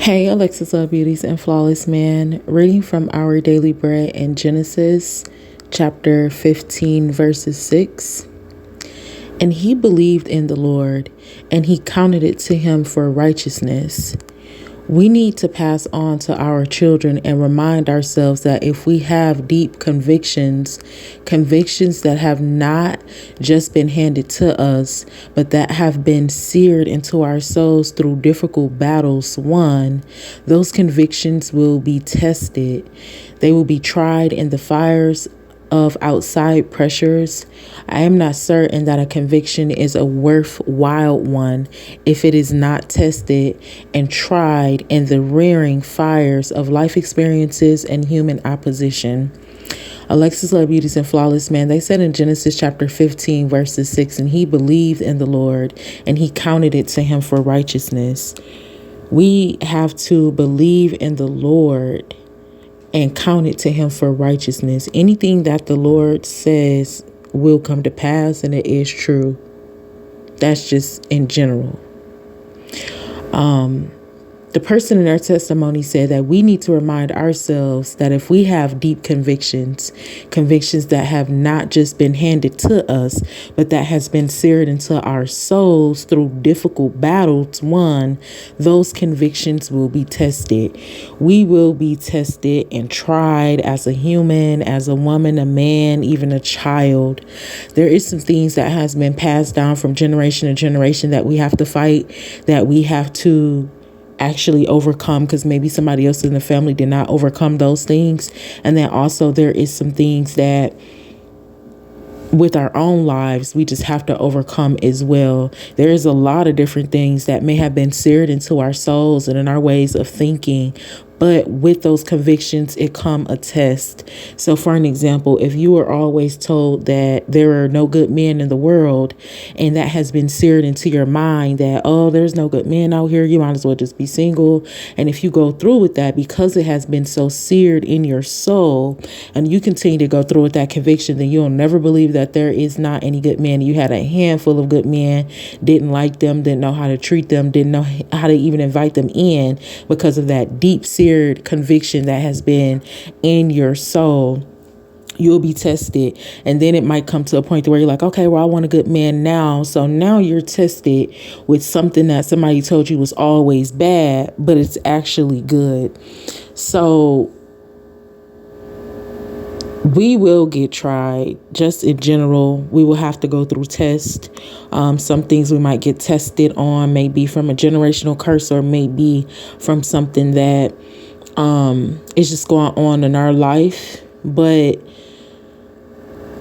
Hey, Alexis Love Beauties and Flawless Man, reading from Our Daily Bread in Genesis chapter 15, verses 6. And he believed in the Lord, and he counted it to him for righteousness. We need to pass on to our children and remind ourselves that if we have deep convictions that have not just been handed to us, but that have been seared into our souls through difficult battles won, those convictions will be tested. They will be tried in the fires of outside pressures. I am not certain that a conviction is a worthwhile one if it is not tested and tried in the rearing fires of life experiences and human opposition. Alexis Love Beauties and Flawless Man, they said in Genesis chapter 15, verses 6, and he believed in the Lord and he counted it to him for righteousness. We have to believe in the Lord and count it to him for righteousness. Anything that the Lord says will come to pass, and it is true. That's just in general. The person in their testimony said that we need to remind ourselves that if we have deep convictions that have not just been handed to us, but that has been seared into our souls through difficult battles won, those convictions will be tested. We will be tested and tried as a human, as a woman, a man, even a child. There is some things that has been passed down from generation to generation that we have to fight, that we have to actually overcome, because maybe somebody else in the family did not overcome those things. And then also there is some things that with our own lives we just have to overcome as well. There is a lot of different things that may have been seared into our souls and in our ways of thinking, but with those convictions, it come a test. So for an example, if you are always told that there are no good men in the world, and that has been seared into your mind that, oh, there's no good men out here, you might as well just be single. And if you go through with that, because it has been so seared in your soul, and you continue to go through with that conviction, then you'll never believe that there is not any good men. You had a handful of good men, didn't like them, didn't know how to treat them, didn't know how to even invite them in, because of that deep seared conviction that has been in your soul. You'll be tested, and then it might come to a point where you're like, okay, well, I want a good man now. So now you're tested with something that somebody told you was always bad, but it's actually good. So we will get tried. Just in general, we will have to go through tests. Some things we might get tested on may be from a generational curse, or maybe from something that is just going on in our life. But,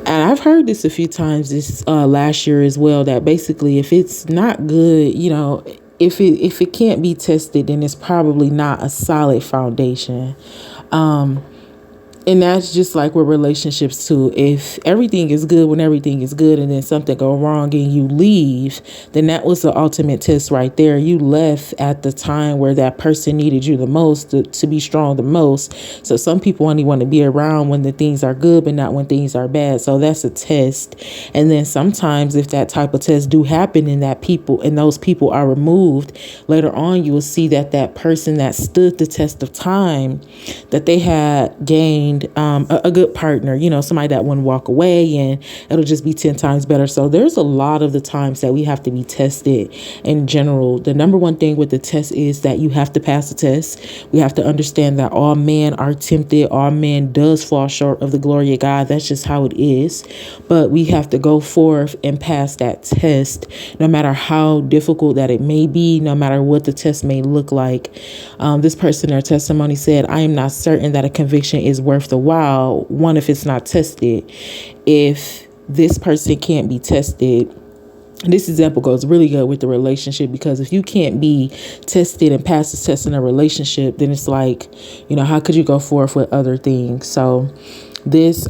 and I've heard this a few times this last year as well, that basically if it's not good, if it can't be tested, then it's probably not a solid foundation. And that's just like with relationships too. If everything is good when everything is good, and then something go wrong and you leave, then that was the ultimate test right there. You left at the time where that person needed you the most to be strong the most. So some people only want to be around when the things are good, but not when things are bad. So that's a test. And then sometimes if that type of test do happen and those people are removed, later on you will see that that person that stood the test of time, that they had gained a good partner, somebody that wouldn't walk away, and it'll just be 10 times better. So there's a lot of the times that we have to be tested in general. The number one thing with the test is that you have to pass the test. We have to understand that all men are tempted. All men does fall short of the glory of God. That's just how it is. But we have to go forth and pass that test, no matter how difficult that it may be, no matter what the test may look like. This person, their testimony said, I am not certain that a conviction is worth the while. One, if it's not tested. If this person can't be tested, this example goes really good with the relationship, because if you can't be tested and pass the test in a relationship, then it's like, how could you go forth with other things? So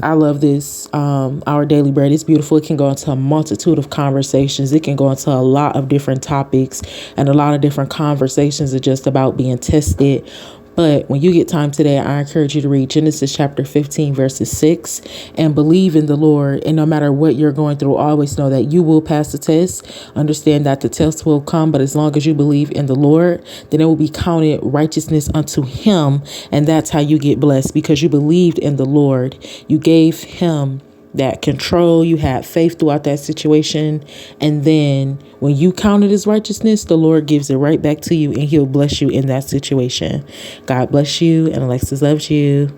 I love this. Our Daily Bread is beautiful. It can go into a multitude of conversations. It can go into a lot of different topics, and a lot of different conversations are just about being tested. But when you get time today, I encourage you to read Genesis chapter 15, verses 6, and believe in the Lord. And no matter what you're going through, always know that you will pass the test. Understand that the test will come, but as long as you believe in the Lord, then it will be counted righteousness unto him. And that's how you get blessed, because you believed in the Lord. You gave him that control. You had faith throughout that situation. And then when you count it as righteousness, the Lord gives it right back to you, and he'll bless you in that situation. God bless you. And Alexis loves you.